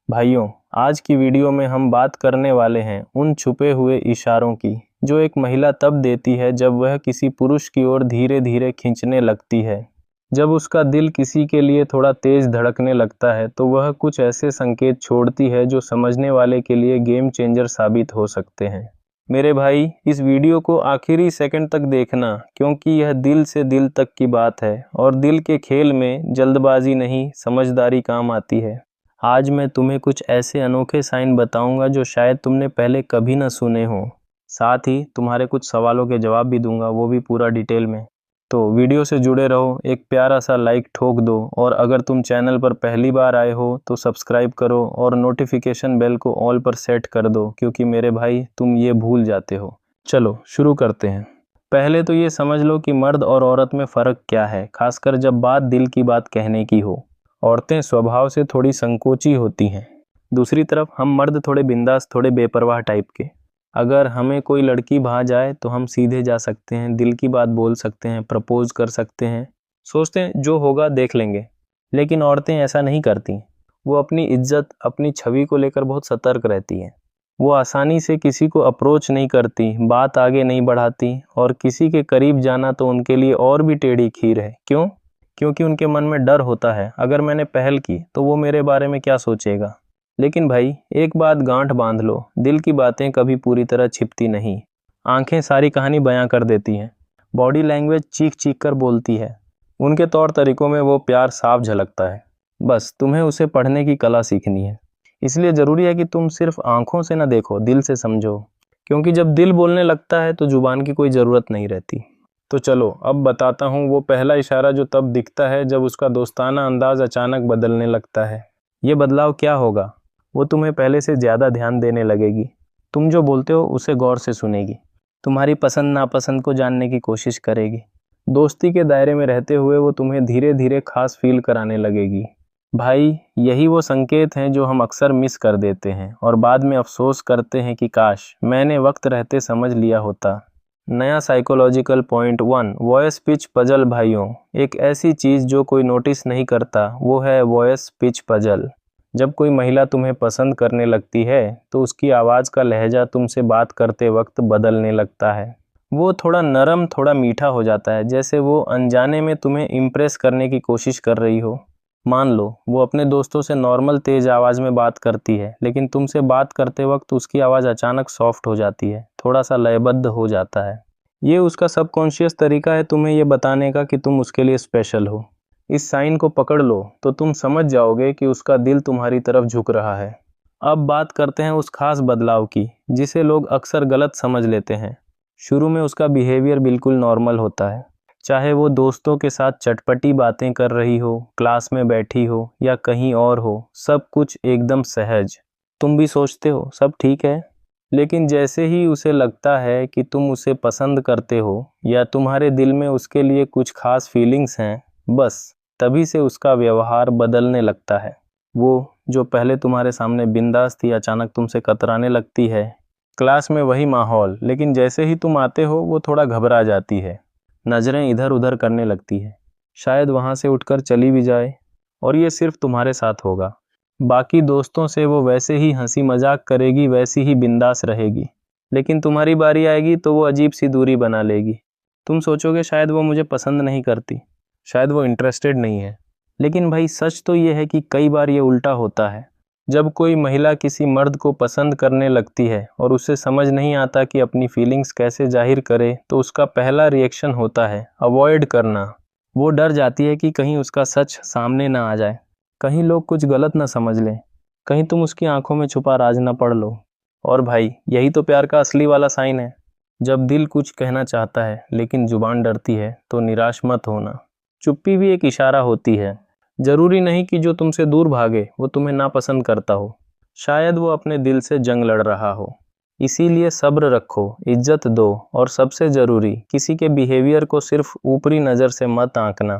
भाइयों, आज की वीडियो में हम बात करने वाले हैं उन छुपे हुए इशारों की जो एक महिला तब देती है जब वह किसी पुरुष की ओर धीरे धीरे खींचने लगती है। जब उसका दिल किसी के लिए थोड़ा तेज धड़कने लगता है तो वह कुछ ऐसे संकेत छोड़ती है जो समझने वाले के लिए गेम चेंजर साबित हो सकते हैं। मेरे भाई, इस वीडियो को आखिरी सेकंड तक देखना, क्योंकि यह दिल से दिल तक की बात है और दिल के खेल में जल्दबाजी नहीं, समझदारी काम आती है। आज मैं तुम्हें कुछ ऐसे अनोखे साइन बताऊंगा जो शायद तुमने पहले कभी न सुने हो। साथ ही तुम्हारे कुछ सवालों के जवाब भी दूंगा, वो भी पूरा डिटेल में। तो वीडियो से जुड़े रहो, एक प्यारा सा लाइक ठोक दो और अगर तुम चैनल पर पहली बार आए हो तो सब्सक्राइब करो और नोटिफिकेशन बेल को ऑल पर सेट कर दो, क्योंकि मेरे भाई तुम ये भूल जाते हो। चलो शुरू करते हैं। पहले तो ये समझ लो कि मर्द और औरत में फ़र्क क्या है, खासकर जब बात दिल की बात कहने की हो। औरतें स्वभाव से थोड़ी संकोची होती हैं। दूसरी तरफ हम मर्द थोड़े बिंदास, थोड़े बेपरवाह टाइप के। अगर हमें कोई लड़की भा जाए तो हम सीधे जा सकते हैं, दिल की बात बोल सकते हैं, प्रपोज कर सकते हैं, सोचते हैं जो होगा देख लेंगे। लेकिन औरतें ऐसा नहीं करती। वो अपनी इज्जत, अपनी छवि को लेकर बहुत सतर्क रहती हैं। वो आसानी से किसी को अप्रोच नहीं करती, बात आगे नहीं बढ़ाती और किसी के करीब जाना तो उनके लिए और भी टेढ़ी खीर है। क्यों? क्योंकि उनके मन में डर होता है, अगर मैंने पहल की तो वो मेरे बारे में क्या सोचेगा। लेकिन भाई, एक बात गांठ बांध लो, दिल की बातें कभी पूरी तरह छिपती नहीं। आंखें सारी कहानी बयां कर देती हैं। बॉडी लैंग्वेज चीख चीख कर बोलती है। उनके तौर तरीकों में वो प्यार साफ झलकता है। बस तुम्हें उसे पढ़ने की कला सीखनी है। इसलिए ज़रूरी है कि तुम सिर्फ आंखों से ना देखो, दिल से समझो। क्योंकि जब दिल बोलने लगता है तो जुबान की कोई ज़रूरत नहीं रहती। तो चलो अब बताता हूँ वो पहला इशारा जो तब दिखता है जब उसका दोस्ताना अंदाज अचानक बदलने लगता है। ये बदलाव क्या होगा? वो तुम्हें पहले से ज़्यादा ध्यान देने लगेगी। तुम जो बोलते हो उसे गौर से सुनेगी। तुम्हारी पसंद नापसंद को जानने की कोशिश करेगी। दोस्ती के दायरे में रहते हुए वो तुम्हें धीरे धीरे खास फील कराने लगेगी। भाई, यही वो संकेत हैं जो हम अक्सर मिस कर देते हैं और बाद में अफसोस करते हैं कि काश मैंने वक्त रहते समझ लिया होता। नया psychological point 1, voice pitch puzzle. भाइयों, एक ऐसी चीज़ जो कोई नोटिस नहीं करता वो है वॉइस पिच पजल। जब कोई महिला तुम्हें पसंद करने लगती है तो उसकी आवाज़ का लहजा तुमसे बात करते वक्त बदलने लगता है। वो थोड़ा नरम, थोड़ा मीठा हो जाता है, जैसे वो अनजाने में तुम्हें इम्प्रेस करने की कोशिश कर रही हो। मान लो वो अपने दोस्तों से नॉर्मल तेज़ आवाज़ में बात करती है, लेकिन तुमसे बात करते वक्त उसकी आवाज़ अचानक सॉफ्ट हो जाती है, थोड़ा सा लयबद्ध हो जाता है। ये उसका सबकॉन्शियस तरीका है तुम्हें ये बताने का कि तुम उसके लिए स्पेशल हो। इस साइन को पकड़ लो तो तुम समझ जाओगे कि उसका दिल तुम्हारी तरफ झुक रहा है। अब बात करते हैं उस खास बदलाव की जिसे लोग अक्सर गलत समझ लेते हैं। शुरू में उसका बिहेवियर बिल्कुल नॉर्मल होता है। चाहे वो दोस्तों के साथ चटपटी बातें कर रही हो, क्लास में बैठी हो या कहीं और हो, सब कुछ एकदम सहज। तुम भी सोचते हो सब ठीक है। लेकिन जैसे ही उसे लगता है कि तुम उसे पसंद करते हो या तुम्हारे दिल में उसके लिए कुछ खास फीलिंग्स हैं, बस तभी से उसका व्यवहार बदलने लगता है। वो जो पहले तुम्हारे सामने बिंदास थी, अचानक तुमसे कतराने लगती है। क्लास में वही माहौल, लेकिन जैसे ही तुम आते हो वो थोड़ा घबरा जाती है, नज़रें इधर उधर करने लगती है, शायद वहाँ से उठकर चली भी जाए। और ये सिर्फ तुम्हारे साथ होगा। बाकी दोस्तों से वो वैसे ही हंसी मजाक करेगी, वैसी ही बिंदास रहेगी। लेकिन तुम्हारी बारी आएगी तो वो अजीब सी दूरी बना लेगी। तुम सोचोगे शायद वो मुझे पसंद नहीं करती, शायद वो इंटरेस्टेड नहीं है। लेकिन भाई, सच तो ये है कि कई बार ये उल्टा होता है। जब कोई महिला किसी मर्द को पसंद करने लगती है और उसे समझ नहीं आता कि अपनी फीलिंग्स कैसे जाहिर करे, तो उसका पहला रिएक्शन होता है अवॉइड करना। वो डर जाती है कि कहीं उसका सच सामने ना आ जाए, कहीं लोग कुछ गलत ना समझ लें, कहीं तुम उसकी आंखों में छुपा राज ना पढ़ लो। और भाई, यही तो प्यार का असली वाला साइन है। जब दिल कुछ कहना चाहता है लेकिन जुबान डरती है तो निराश मत होना। चुप्पी भी एक इशारा होती है। जरूरी नहीं कि जो तुमसे दूर भागे वो तुम्हें नापसंद करता हो। शायद वो अपने दिल से जंग लड़ रहा हो। इसीलिए सब्र रखो, इज्जत दो और सबसे ज़रूरी, किसी के बिहेवियर को सिर्फ ऊपरी नज़र से मत आंकना,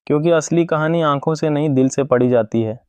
क्योंकि असली कहानी आंखों से नहीं, दिल से पढ़ी जाती है।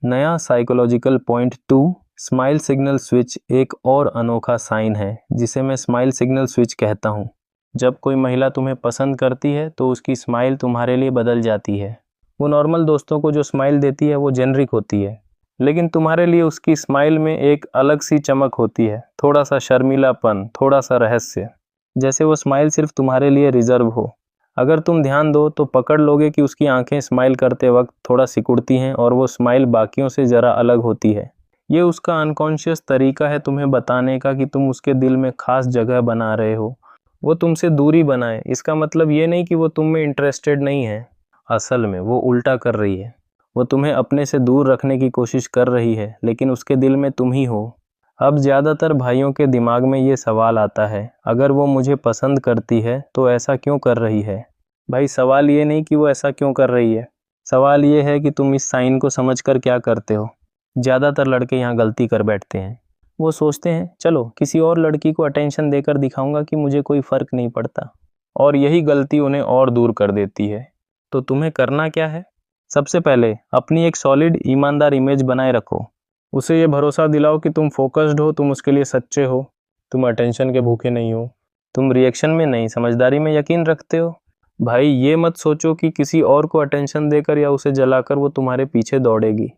नया psychological point 2, smile signal switch एक और अनोखा साइन है जिसे मैं स्माइल सिग्नल स्विच कहता हूँ। जब कोई महिला तुम्हें पसंद करती है तो उसकी स्माइल तुम्हारे लिए बदल जाती है। वो नॉर्मल दोस्तों को जो स्माइल देती है वो जेनरिक होती है, लेकिन तुम्हारे लिए उसकी स्माइल में एक अलग सी चमक होती है, थोड़ा सा शर्मीलापन, थोड़ा सा रहस्य, जैसे वो स्माइल सिर्फ तुम्हारे लिए रिजर्व हो। अगर तुम ध्यान दो तो पकड़ लोगे कि उसकी आंखें स्माइल करते वक्त थोड़ा सिकुड़ती हैं और वो स्माइल बाकियों से ज़रा अलग होती है। ये उसका अनकॉन्शियस तरीका है तुम्हें बताने का कि तुम उसके दिल में खास जगह बना रहे हो। वो तुमसे दूरी बनाए, इसका मतलब ये नहीं कि वो तुम में इंटरेस्टेड नहीं है। असल में वो उल्टा कर रही है। वो तुम्हें अपने से दूर रखने की कोशिश कर रही है, लेकिन उसके दिल में तुम ही हो। अब ज़्यादातर भाइयों के दिमाग में ये सवाल आता है, अगर वो मुझे पसंद करती है तो ऐसा क्यों कर रही है? भाई सवाल ये नहीं कि वो ऐसा क्यों कर रही है, सवाल ये है कि तुम इस साइन को समझकर क्या करते हो। ज़्यादातर लड़के यहाँ गलती कर बैठते हैं। वो सोचते हैं चलो किसी और लड़की को अटेंशन देकर दिखाऊंगा कि मुझे कोई फ़र्क नहीं पड़ता, और यही गलती उन्हें और दूर कर देती है। तो तुम्हें करना क्या है? सबसे पहले अपनी एक सॉलिड ईमानदार इमेज बनाए रखो। उसे ये भरोसा दिलाओ कि तुम फोकस्ड हो, तुम उसके लिए सच्चे हो, तुम अटेंशन के भूखे नहीं हो, तुम रिएक्शन में नहीं समझदारी में यकीन रखते हो। भाई ये मत सोचो कि किसी और को अटेंशन देकर या उसे जलाकर वो तुम्हारे पीछे दौड़ेगी।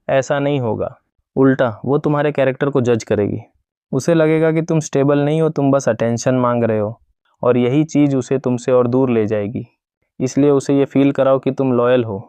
ऐसा नहीं होगा। उल्टा वो तुम्हारे कैरेक्टर को जज करेगी। उसे लगेगा कि तुम स्टेबल नहीं हो, तुम बस अटेंशन मांग रहे हो, और यही चीज़ उसे तुमसे और दूर ले जाएगी। इसलिए उसे ये फील कराओ कि तुम लॉयल हो।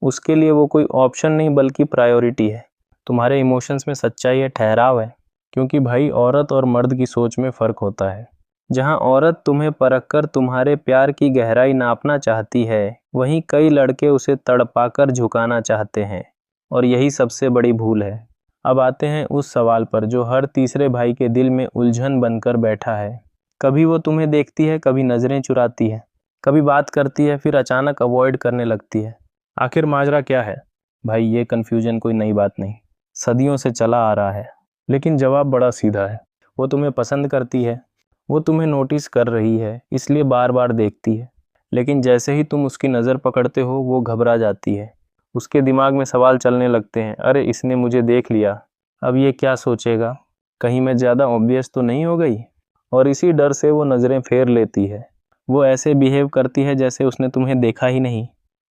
उसके लिए वो कोई ऑप्शन नहीं बल्कि प्रायोरिटी है। तुम्हारे इमोशंस में सच्चाई है, ठहराव है। क्योंकि भाई औरत और मर्द की सोच में फ़र्क होता है। जहाँ औरत तुम्हें परखकर तुम्हारे प्यार की गहराई नापना चाहती है, वहीं कई लड़के उसे तड़पाकर झुकाना चाहते हैं, और यही सबसे बड़ी भूल है। अब आते हैं उस सवाल पर जो हर तीसरे भाई के दिल में उलझन बनकर बैठा है। कभी वो तुम्हें देखती है, कभी नज़रें चुराती है, कभी बात करती है, फिर अचानक अवॉइड करने लगती है। आखिर माजरा क्या है? भाई ये कन्फ्यूजन कोई नई बात नहीं, सदियों से चला आ रहा है। लेकिन जवाब बड़ा सीधा है। वो तुम्हें पसंद करती है, वो तुम्हें नोटिस कर रही है, इसलिए बार बार देखती है। लेकिन जैसे ही तुम उसकी नज़र पकड़ते हो वो घबरा जाती है। उसके दिमाग में सवाल चलने लगते हैं, अरे इसने मुझे देख लिया, अब ये क्या सोचेगा, कहीं मैं ज़्यादा ऑब्वियस तो नहीं हो गई। और इसी डर से वो नज़रें फेर लेती है। वो ऐसे बिहेव करती है जैसे उसने तुम्हें देखा ही नहीं।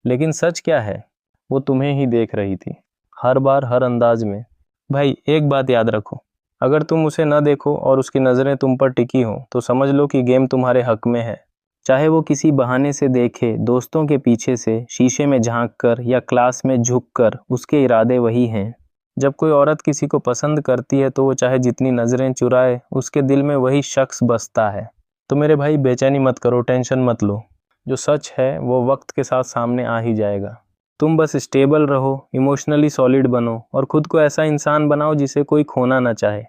लेकिन सच क्या है? वो तुम्हें ही देख रही थी, हर बार, हर अंदाज में। भाई एक बात याद रखो, अगर तुम उसे न देखो और उसकी नज़रें तुम पर टिकी हों तो समझ लो कि गेम तुम्हारे हक में है। चाहे वो किसी बहाने से देखे, दोस्तों के पीछे से, शीशे में झांक कर या क्लास में झुक कर, उसके इरादे वही हैं। जब कोई औरत किसी को पसंद करती है तो वो चाहे जितनी नज़रें चुराए, उसके दिल में वही शख्स बसता है। तो मेरे भाई बेचैनी मत करो, टेंशन मत लो। जो सच है वो वक्त के साथ सामने आ ही जाएगा। तुम बस स्टेबल रहो, इमोशनली सॉलिड बनो, और खुद को ऐसा इंसान बनाओ जिसे कोई खोना ना चाहे।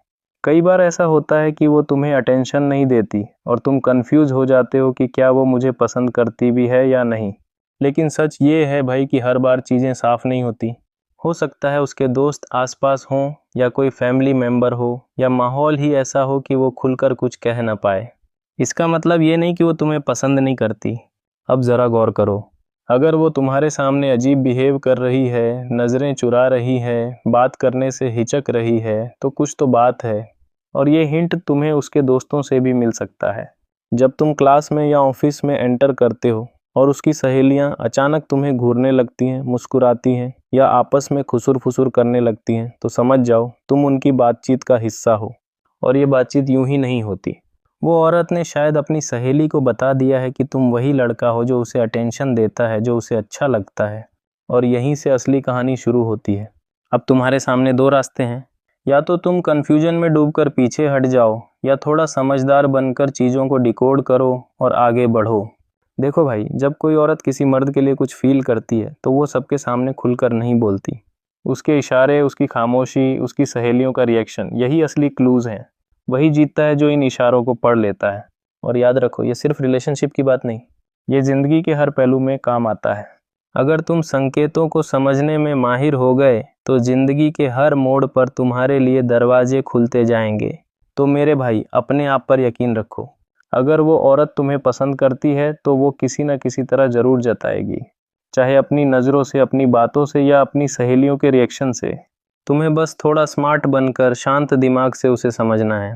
कई बार ऐसा होता है कि वो तुम्हें अटेंशन नहीं देती और तुम कंफ्यूज हो जाते हो कि क्या वो मुझे पसंद करती भी है या नहीं। लेकिन सच ये है भाई कि हर बार चीज़ें साफ नहीं होती। हो सकता है उसके दोस्त आसपास हों, या कोई फैमिली मेम्बर हो, या माहौल ही ऐसा हो कि वो खुलकर कुछ कह ना पाए। इसका मतलब ये नहीं कि वो तुम्हें पसंद नहीं करती। अब ज़रा गौर करो, अगर वो तुम्हारे सामने अजीब बिहेव कर रही है, नज़रें चुरा रही है, बात करने से हिचक रही है, तो कुछ तो बात है। और ये हिंट तुम्हें उसके दोस्तों से भी मिल सकता है। जब तुम क्लास में या ऑफिस में एंटर करते हो और उसकी सहेलियां अचानक तुम्हें घूरने लगती हैं, मुस्कुराती हैं, या आपस में खुसुर फुसुर करने लगती हैं, तो समझ जाओ तुम उनकी बातचीत का हिस्सा हो। और ये बातचीत यूं ही नहीं होती। वो औरत ने शायद अपनी सहेली को बता दिया है कि तुम वही लड़का हो जो उसे अटेंशन देता है, जो उसे अच्छा लगता है। और यहीं से असली कहानी शुरू होती है। अब तुम्हारे सामने दो रास्ते हैं, या तो तुम कन्फ्यूजन में डूबकर पीछे हट जाओ, या थोड़ा समझदार बनकर चीज़ों को डिकोड करो और आगे बढ़ो। देखो भाई, जब कोई औरत किसी मर्द के लिए कुछ फील करती है तो वो सबके सामने खुलकर नहीं बोलती। उसके इशारे, उसकी खामोशी, उसकी सहेलियों का रिएक्शन, यही असली क्लूज़ हैं। वही जीतता है जो इन इशारों को पढ़ लेता है। और याद रखो, ये सिर्फ रिलेशनशिप की बात नहीं, ये ज़िंदगी के हर पहलू में काम आता है। अगर तुम संकेतों को समझने में माहिर हो गए तो ज़िंदगी के हर मोड़ पर तुम्हारे लिए दरवाजे खुलते जाएंगे। तो मेरे भाई, अपने आप पर यकीन रखो। अगर वो औरत तुम्हें पसंद करती है तो वो किसी न किसी तरह ज़रूर जताएगी, चाहे अपनी नज़रों से, अपनी बातों से, या अपनी सहेलियों के रिएक्शन से। तुम्हें बस थोड़ा स्मार्ट बनकर शांत दिमाग से उसे समझना है।